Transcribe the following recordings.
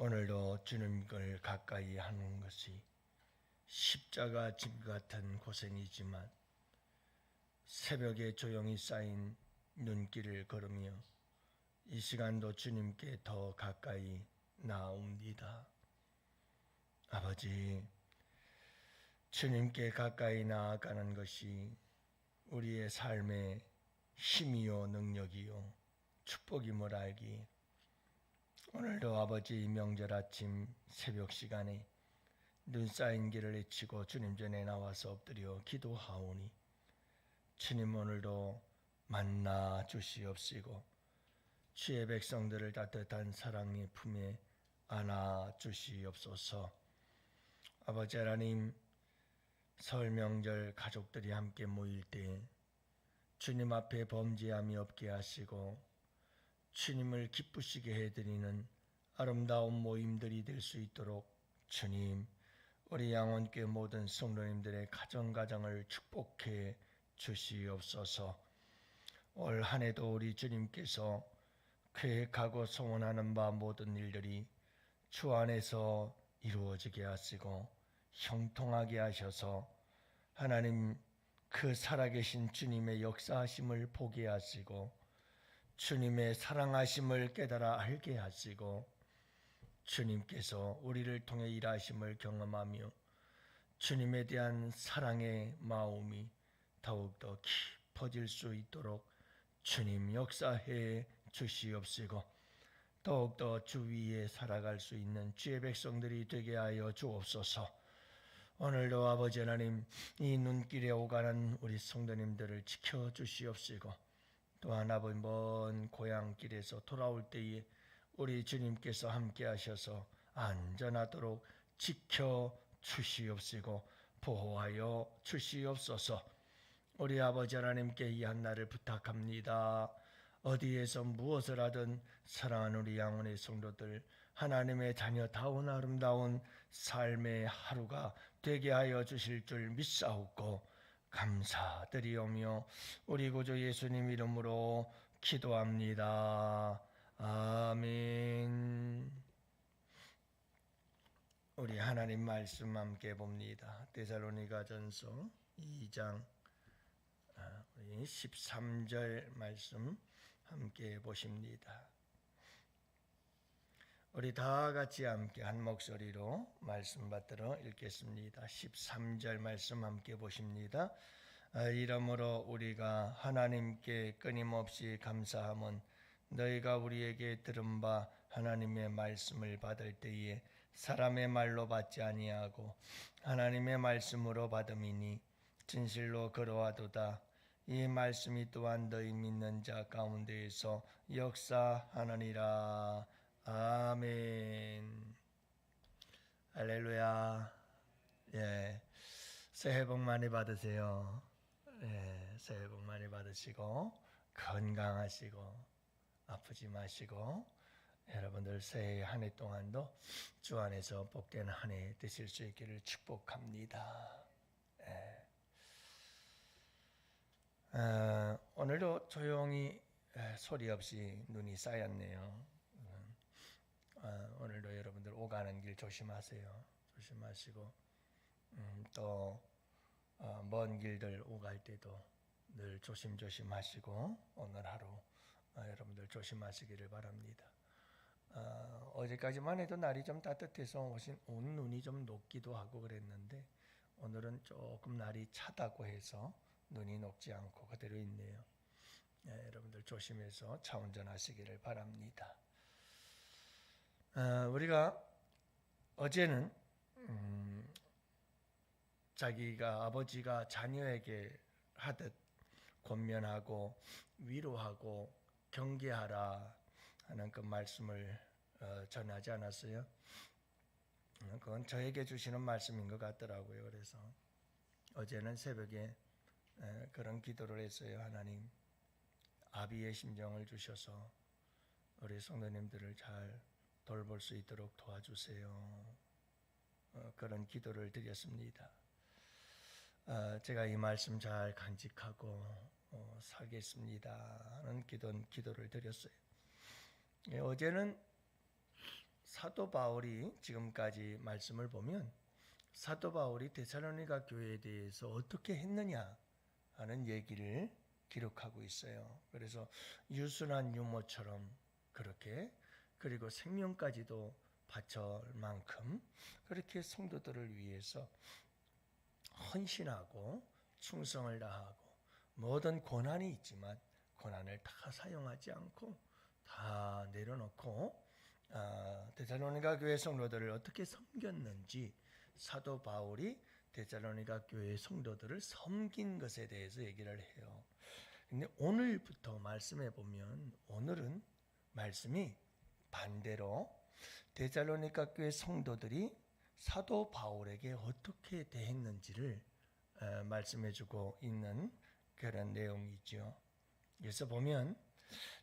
오늘도 주님을 가까이 하는 것이 십자가 짐 같은 고생이지만 새벽에 조용히 쌓인 눈길을 걸으며 이 시간도 주님께 더 가까이 나옵니다. 아버지, 주님께 가까이 나아가는 것이 우리의 삶의 힘이요 능력이요 축복임을 알기, 오늘도 아버지 명절 아침 새벽 시간에 눈 쌓인 길을 헤치고 주님 전에 나와서 엎드려 기도하오니 주님 오늘도 만나 주시옵시고 주의 백성들을 따뜻한 사랑의 품에 안아 주시옵소서. 아버지 하나님, 설 명절 가족들이 함께 모일 때 주님 앞에 범죄함이 없게 하시고 주님을 기쁘시게 해드리는 아름다운 모임들이 될 수 있도록 주님, 우리 양원교회 모든 성도님들의 가정가정을 축복해 주시옵소서. 올 한 해도 우리 주님께서 계획하고 소원하는 바 모든 일들이 주 안에서 이루어지게 하시고 형통하게 하셔서 하나님 그 살아계신 주님의 역사하심을 보게 하시고 주님의 사랑하심을 깨달아 알게 하시고 주님께서 우리를 통해 일하심을 경험하며 주님에 대한 사랑의 마음이 더욱더 깊어질 수 있도록 주님 역사해 주시옵시고 더욱더 주 위에 살아갈 수 있는 주의 백성들이 되게 하여 주옵소서. 오늘도 아버지 하나님, 이 눈길에 오가는 우리 성도님들을 지켜주시옵시고 또한 아버지 먼 고향길에서 돌아올 때에 우리 주님께서 함께 하셔서 안전하도록 지켜주시옵시고 보호하여 주시옵소서. 우리 아버지 하나님께 이 한날을 부탁합니다. 어디에서 무엇을 하든 사랑하는 우리 양원의 성도들 하나님의 자녀다운 아름다운 삶의 하루가 되게 하여 주실 줄 믿사옵고 감사드리오며 우리 구주 예수님 이름으로 기도합니다. 아멘. 우리 하나님 말씀 함께 봅니다. 데살로니가전서 2장 13절 말씀 함께 보십니다. 우리 다 같이 함께 한 목소리로 말씀 받들어 읽겠습니다. 13절 말씀 함께 보십니다. 이러므로 우리가 하나님께 끊임없이 감사함은 너희가 우리에게 들은 바 하나님의 말씀을 받을 때에 사람의 말로 받지 아니하고 하나님의 말씀으로 받음이니 진실로 그러하도다. 이 말씀이 또한 너희 믿는 자 가운데에서 역사하느니라. 아멘. 할렐루야. 예, 새해 복 많이 받으세요. 예, 새해 복 많이 받으시고 건강하시고 아프지 마시고 여러분들 새해 한 해 동안도 주 안에서 복된 한 해 되실 수 있기를 축복합니다. 예. 오늘도 조용히 소리 없이 눈이 쌓였네요. 오늘도 여러분들 오가는 길 조심하세요. 조심하시고 또 먼 길들 오갈 때도 늘 조심조심 하시고 오늘 하루 여러분들 조심하시기를 바랍니다. 어제까지만 해도 날이 좀 따뜻해서 온 눈이 좀 녹기도 하고 그랬는데 오늘은 조금 날이 차다고 해서 눈이 녹지 않고 그대로 있네요. 여러분들 조심해서 차 운전하시기를 바랍니다. 우리가 어제는 자기가 아버지가 자녀에게 하듯 권면하고 위로하고 경계하라 하는 그 말씀을 전하지 않았어요? 그건 저에게 주시는 말씀인 것 같더라고요. 그래서 어제는 새벽에 그런 기도를 했어요. 하나님, 아비의 심정을 주셔서 우리 성도님들을 잘 돌볼 수 있도록 도와주세요. 그런 기도를 드렸습니다. 제가 이 말씀 잘 간직하고 살겠습니다 하는 기도를 드렸어요. 어제는 사도 바울이 지금까지 말씀을 보면 사도 바울이 데살로니가 교회에 대해서 어떻게 했느냐 하는 얘기를 기록하고 있어요. 그래서 유순한 유모처럼 그렇게, 그리고 생명까지도 바칠 만큼 그렇게 성도들을 위해서 헌신하고 충성을 다하고, 모든 고난이 있지만 고난을 다 사용하지 않고 다 내려놓고 데살로니가 교회 성도들을 어떻게 섬겼는지, 사도 바울이 데살로니가 교회 성도들을 섬긴 것에 대해서 얘기를 해요. 근데 오늘부터 말씀해 보면, 오늘은 말씀이 반대로 데살로니가 교회 성도들이 사도 바울에게 어떻게 대했는지를 말씀해 주고 있는 그런 내용이죠. 그래서 보면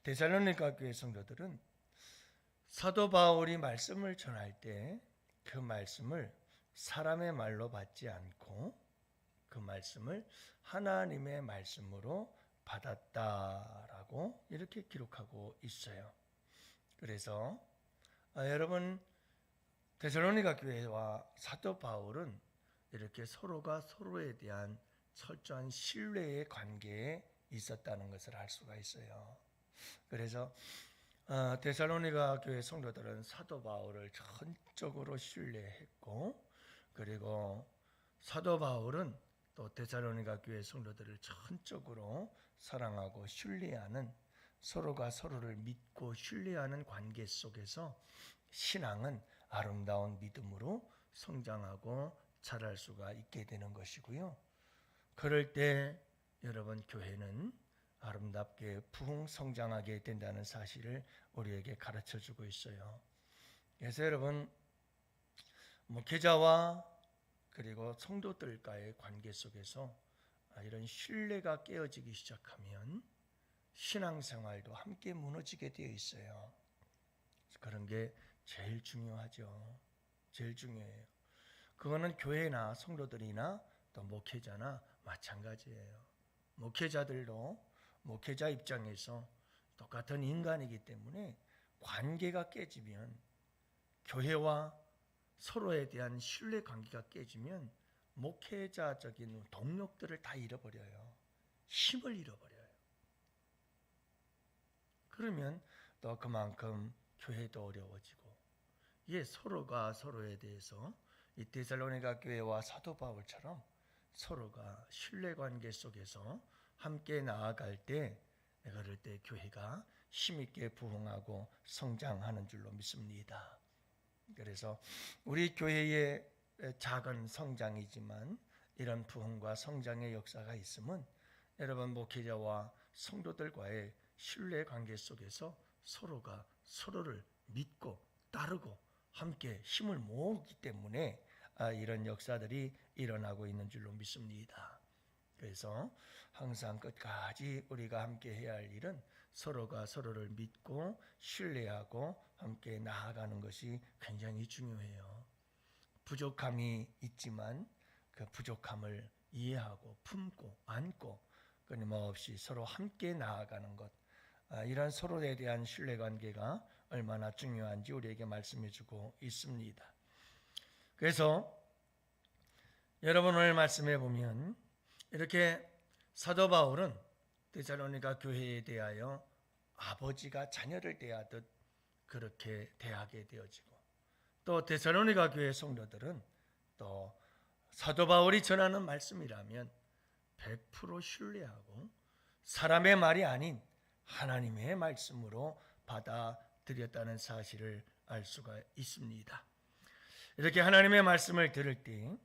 데살로니가 교회 성도들은 사도 바울이 말씀을 전할 때 그 말씀을 사람의 말로 받지 않고 그 말씀을 하나님의 말씀으로 받았다라고 이렇게 기록하고 있어요. 그래서 여러분, 데살로니가 교회와 사도 바울은 이렇게 서로가 서로에 대한 철저한 신뢰의 관계에 있었다는 것을 알 수가 있어요. 그래서 데살로니가 교회 성도들은 사도 바울을 전적으로 신뢰했고, 그리고 사도 바울은 또 데살로니가 교회 성도들을 전적으로 사랑하고 신뢰하는, 서로가 서로를 믿고 신뢰하는 관계 속에서 신앙은 아름다운 믿음으로 성장하고 자랄 수가 있게 되는 것이고요. 그럴 때 여러분, 교회는 아름답게 부흥 성장하게 된다는 사실을 우리에게 가르쳐 주고 있어요. 그래서 여러분, 목회자와 그리고 성도들과의 관계 속에서 이런 신뢰가 깨어지기 시작하면 신앙생활도 함께 무너지게 되어 있어요. 그런 게 제일 중요하죠. 제일 중요해요. 그거는 교회나 성도들이나 또 목회자나 마찬가지예요. 목회자들도 목회자 입장에서 똑같은 인간이기 때문에 관계가 깨지면, 교회와 서로에 대한 신뢰 관계가 깨지면 목회자적인 동력들을 다 잃어버려요. 힘을 잃어버려요. 그러면 또 그만큼 교회도 어려워지고, 서로가 서로에 대해서 이 데살로니가 교회와 사도 바울처럼 서로가 신뢰관계 속에서 함께 나아갈 때, 그럴 때 교회가 힘있게 부흥하고 성장하는 줄로 믿습니다. 그래서 우리 교회의 작은 성장이지만 이런 부흥과 성장의 역사가 있으면, 여러분, 목회자와 성도들과의 신뢰관계 속에서 서로가 서로를 믿고 따르고 함께 힘을 모으기 때문에 이런 역사들이 일어나고 있는 줄로 믿습니다. 그래서 항상 끝까지 우리가 함께 해야 할 일은 서로가 서로를 믿고 신뢰하고 함께 나아가는 것이 굉장히 중요해요. 부족함이 있지만 그 부족함을 이해하고 품고 안고 끊임없이 서로 함께 나아가는 것, 이런 서로에 대한 신뢰관계가 얼마나 중요한지 우리에게 말씀해주고 있습니다. 그래서 여러분, 오늘 말씀해 보면 이렇게 사도 바울은 데살로니가 교회에 대하여 아버지가 자녀를 대하듯 그렇게 대하게 되어지고, 또 데살로니가 교회 성도들은 또 사도 바울이 전하는 말씀이라면 100% 신뢰하고 사람의 말이 아닌 하나님의 말씀으로 받아들였다는 사실을 알 수가 있습니다. 이렇게 하나님의 말씀을 들을 때,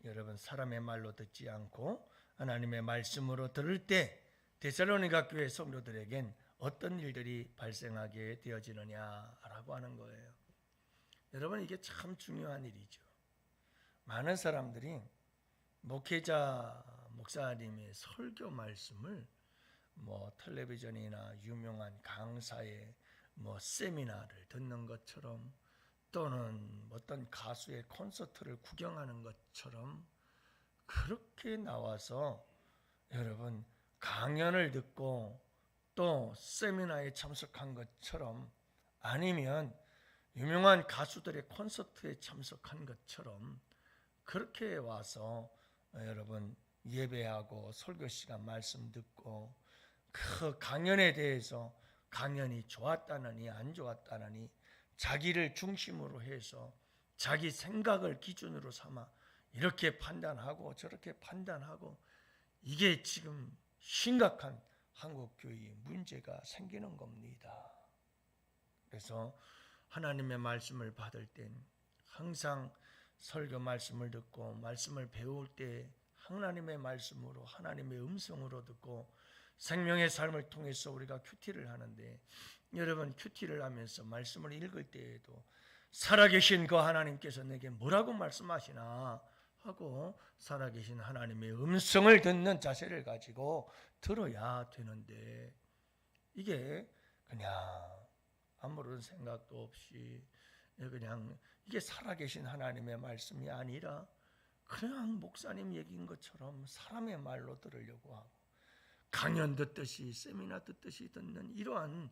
여러분, 사람의 말로 듣지 않고 하나님의 말씀으로 들을 때 데살로니가 교회 성도들에겐 어떤 일들이 발생하게 되어지느냐라고 하는 거예요. 여러분, 이게 참 중요한 일이죠. 많은 사람들이 목회자, 목사님의 설교 말씀을 텔레비전이나 유명한 강사의 세미나를 듣는 것처럼, 또는 어떤 가수의 콘서트를 구경하는 것처럼 그렇게 나와서 여러분 강연을 듣고 또 세미나에 참석한 것처럼, 아니면 유명한 가수들의 콘서트에 참석한 것처럼 그렇게 와서 여러분 예배하고 설교 시간 말씀 듣고 그 강연에 대해서 강연이 좋았다느니 안 좋았다느니 자기를 중심으로 해서 자기 생각을 기준으로 삼아 이렇게 판단하고 저렇게 판단하고 이게 지금 심각한 한국교회에 문제가 생기는 겁니다. 그래서 하나님의 말씀을 받을 땐 항상 설교 말씀을 듣고 말씀을 배울 때 하나님의 말씀으로 하나님의 음성으로 듣고 생명의 삶을 통해서 우리가 큐티를 하는데 여러분 큐티를 하면서 말씀을 읽을 때에도 살아계신 그 하나님께서 내게 뭐라고 말씀하시나 하고 살아계신 하나님의 음성을 듣는 자세를 가지고 들어야 되는데 이게 그냥 아무런 생각도 없이 그냥 이게 살아계신 하나님의 말씀이 아니라 그냥 목사님 얘기인 것처럼 사람의 말로 들으려고 하고 강연 듣듯이 세미나 듣듯이 듣는 이러한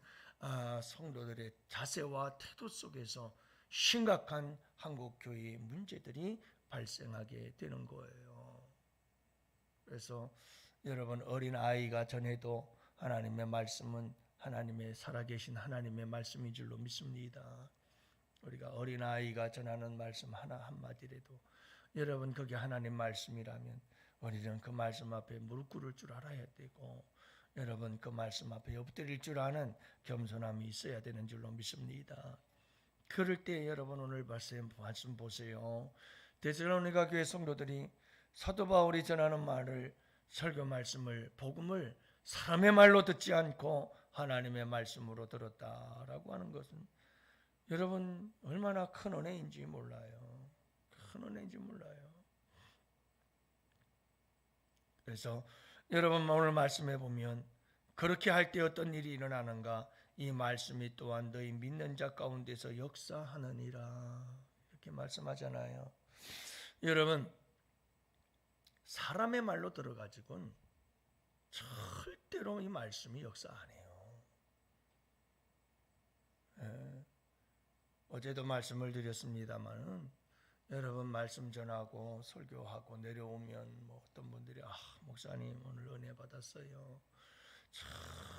성도들의 자세와 태도 속에서 심각한 한국교회의 문제들이 발생하게 되는 거예요. 그래서 여러분 어린아이가 전해도 하나님의 말씀은 하나님의 살아계신 하나님의 말씀인 줄로 믿습니다. 우리가 어린아이가 전하는 말씀 하나 한마디라도 여러분 그게 하나님 말씀이라면 우리는 그 말씀 앞에 무릎 꿇을 줄 알아야 되고 여러분 그 말씀 앞에 엎드릴 줄 아는 겸손함이 있어야 되는 줄로 믿습니다. 그럴 때 여러분 오늘 말씀 보세요. 데살로니가 교회 성도들이 사도 바울이 전하는 말을 설교 말씀을 복음을 사람의 말로 듣지 않고 하나님의 말씀으로 들었다라고 하는 것은 여러분 얼마나 큰 은혜인지 몰라요. 큰 은혜인지 몰라요. 그래서 여러분 오늘 말씀해 보면 그렇게 할 때 어떤 일이 일어나는가? 이 말씀이 또한 너희 믿는 자 가운데서 역사하느니라 이렇게 말씀하잖아요. 여러분 사람의 말로 들어가지고는 절대로 이 말씀이 역사 안 해요. 어제도 말씀을 드렸습니다만 여러분 말씀 전하고 설교하고 내려오면 어떤 분들이 목사님 오늘 은혜 받았어요.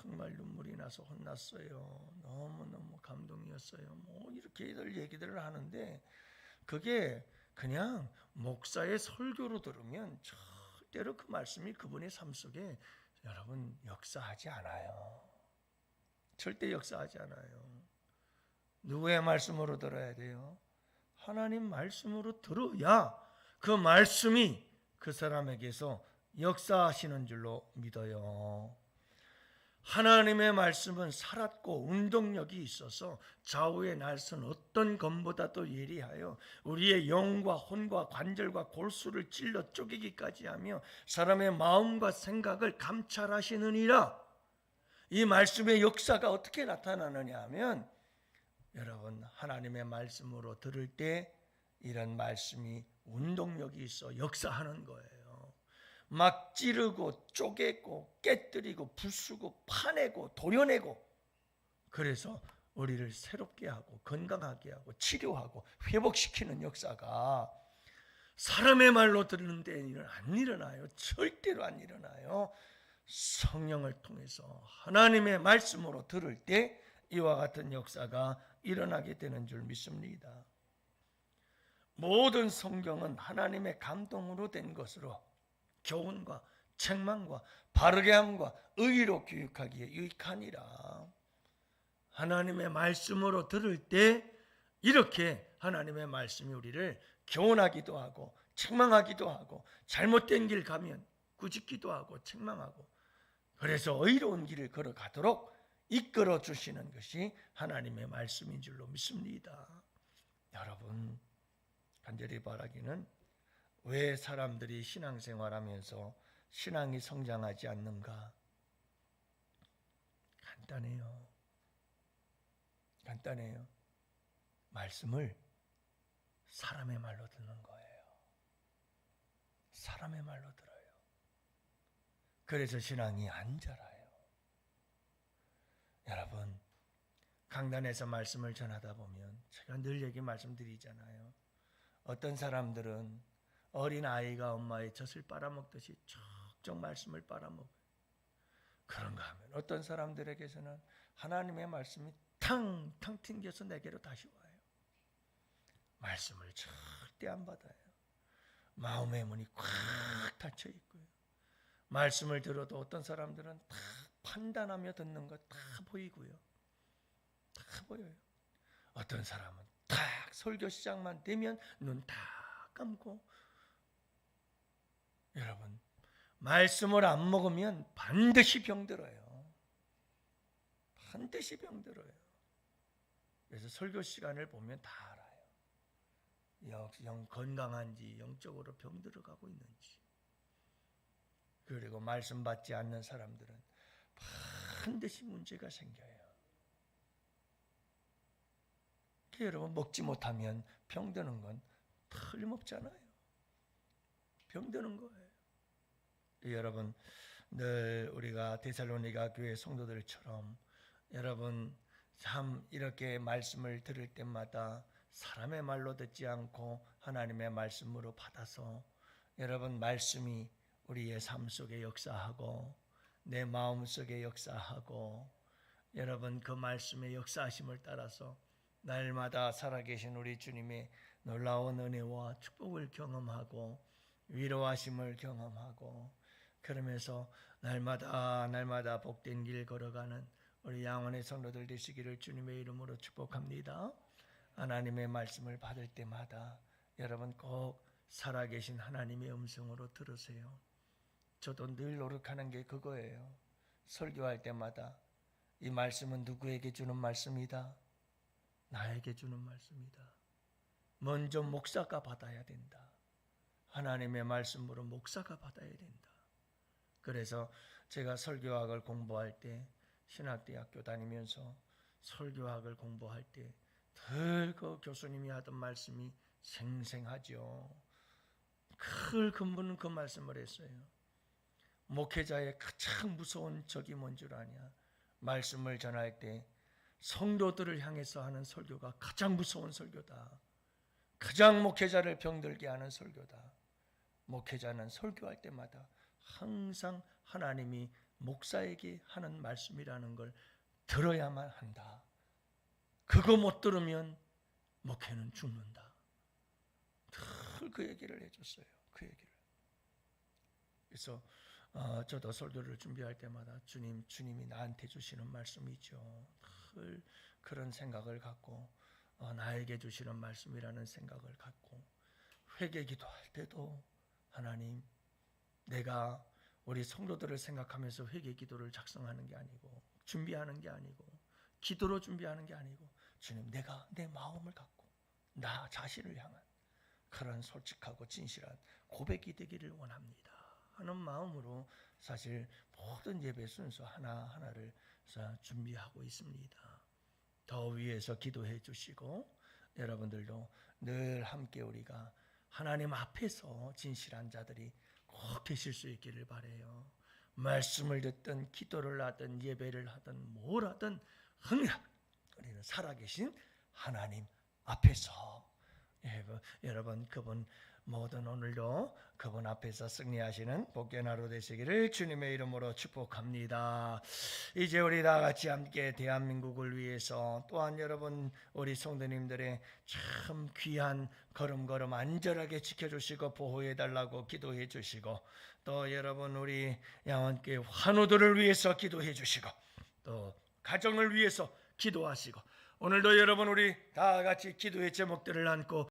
정말 눈물이 나서 혼났어요. 너무너무 감동이었어요. 이렇게들 얘기들을 하는데 그게 그냥 목사의 설교로 들으면 절대로 그 말씀이 그분의 삶 속에 여러분 역사하지 않아요. 절대 역사하지 않아요. 누구의 말씀으로 들어야 돼요? 하나님 말씀으로 들어야 그 말씀이 그 사람에게서 역사하시는 줄로 믿어요. 하나님의 말씀은 살았고 운동력이 있어서 좌우의 날선 어떤 검보다도 예리하여 우리의 영과 혼과 관절과 골수를 찔러 쪼개기까지 하며 사람의 마음과 생각을 감찰하시느니라. 이 말씀의 역사가 어떻게 나타나느냐 하면 여러분 하나님의 말씀으로 들을 때 이런 말씀이 운동력이 있어 역사하는 거예요. 막 찌르고 쪼개고 깨뜨리고 부수고 파내고 도려내고 그래서 우리를 새롭게 하고 건강하게 하고 치료하고 회복시키는 역사가 사람의 말로 들는 데는 안 일어나요. 절대로 안 일어나요. 성령을 통해서 하나님의 말씀으로 들을 때 이와 같은 역사가 일어나게 되는 줄 믿습니다. 모든 성경은 하나님의 감동으로 된 것으로 교훈과 책망과 바르게 함과 의로 교육하기에 유익하니라. 하나님의 말씀으로 들을 때 이렇게 하나님의 말씀이 우리를 교훈하기도 하고 책망하기도 하고 잘못된 길 가면 꾸짖기도 하고 책망하고 그래서 의로운 길을 걸어가도록 이끌어 주시는 것이 하나님의 말씀인 줄로 믿습니다. 여러분 간절히 바라기는 왜 사람들이 신앙생활하면서 신앙이 성장하지 않는가? 간단해요. 말씀을 사람의 말로 듣는 거예요. 사람의 말로 들어요. 그래서 신앙이 안 자라요. 여러분 강단에서 말씀을 전하다 보면 제가 늘 얘기 말씀드리잖아요. 어떤 사람들은 어린 아이가 엄마의 젖을 빨아먹듯이 쭉 말씀을 빨아먹어요. 그런가 하면 어떤 사람들에게서는 하나님의 말씀이 탕탕 튕겨서 내게로 다시 와요. 말씀을 절대 안 받아요. 마음의 문이 꽉 닫혀 있고요. 말씀을 들어도 어떤 사람들은 다 판단하며 듣는 것 다 보이고요. 다 보여요. 어떤 사람은 딱 설교 시작만 되면 눈 다 감고, 여러분 말씀을 안 먹으면 반드시 병들어요. 반드시 병들어요. 그래서 설교 시간을 보면 다 알아요. 영 건강한지 영적으로 병들어가고 있는지. 그리고 말씀 받지 않는 사람들은 반드시 문제가 생겨요. 여러분 먹지 못하면 병드는 건 틀림없잖아요. 병드는 거예요. 여러분 늘 우리가 데살로니가 교회 성도들처럼 여러분 참 이렇게 말씀을 들을 때마다 사람의 말로 듣지 않고 하나님의 말씀으로 받아서 여러분 말씀이 우리의 삶 속에 역사하고 내 마음 속에 역사하고 여러분 그 말씀의 역사하심을 따라서 날마다 살아계신 우리 주님의 놀라운 은혜와 축복을 경험하고 위로하심을 경험하고 그러면서 날마다 복된 길 걸어가는 우리 양원의 성도들 되시기를 주님의 이름으로 축복합니다. 하나님의 말씀을 받을 때마다 여러분 꼭 살아계신 하나님의 음성으로 들으세요. 저도 늘 노력하는 게 그거예요. 설교할 때마다 이 말씀은 누구에게 주는 말씀이다? 나에게 주는 말씀이다. 먼저 목사가 받아야 된다. 하나님의 말씀으로 목사가 받아야 된다. 그래서 제가 설교학을 공부할 때 신학대학교 다니면서 설교학을 공부할 때 늘 그 교수님이 하던 말씀이 생생하죠. 그 근본은 그 말씀을 했어요. 목회자의 가장 무서운 적이 뭔 줄 아냐? 말씀을 전할 때 성도들을 향해서 하는 설교가 가장 무서운 설교다. 가장 목회자를 병들게 하는 설교다. 목회자는 설교할 때마다 항상 하나님이 목사에게 하는 말씀이라는 걸 들어야만 한다. 그거 못 들으면 목회는 죽는다. 늘 그 얘기를 해줬어요. 그 얘기를. 그래서 저도 설교를 준비할 때마다 주님이 나한테 주시는 말씀이죠. 늘 그런 생각을 갖고 나에게 주시는 말씀이라는 생각을 갖고 회개 기도할 때도 하나님, 내가 우리 성도들을 생각하면서 회개 기도를 작성하는 게 아니고 준비하는 게 아니고 기도로 준비하는 게 아니고 주님, 내가 내 마음을 갖고 나 자신을 향한 그런 솔직하고 진실한 고백이 되기를 원합니다 하는 마음으로 사실 모든 예배 순서 하나하나를 준비하고 있습니다. 더 위에서 기도해 주시고 여러분들도 늘 함께 우리가 하나님 앞에서 진실한 자들이 꼭 계실 수 있기를 바라요. 말씀을 듣든 기도를 하든 예배를 하든 뭘 하든 항상 우리는 살아계신 하나님 앞에서 여러분 그분 모든 오늘도 그분 앞에서 승리하시는 복된 하루 되시기를 주님의 이름으로 축복합니다. 이제 우리 다 같이 함께 대한민국을 위해서 또한 여러분 우리 성도님들의 참 귀한 걸음걸음 안전하게 지켜주시고 보호해달라고 기도해 주시고 또 여러분 우리 양원교회 환우들을 위해서 기도해 주시고 또 가정을 위해서 기도하시고 오늘도 여러분 우리 다 같이 기도의 제목들을 안고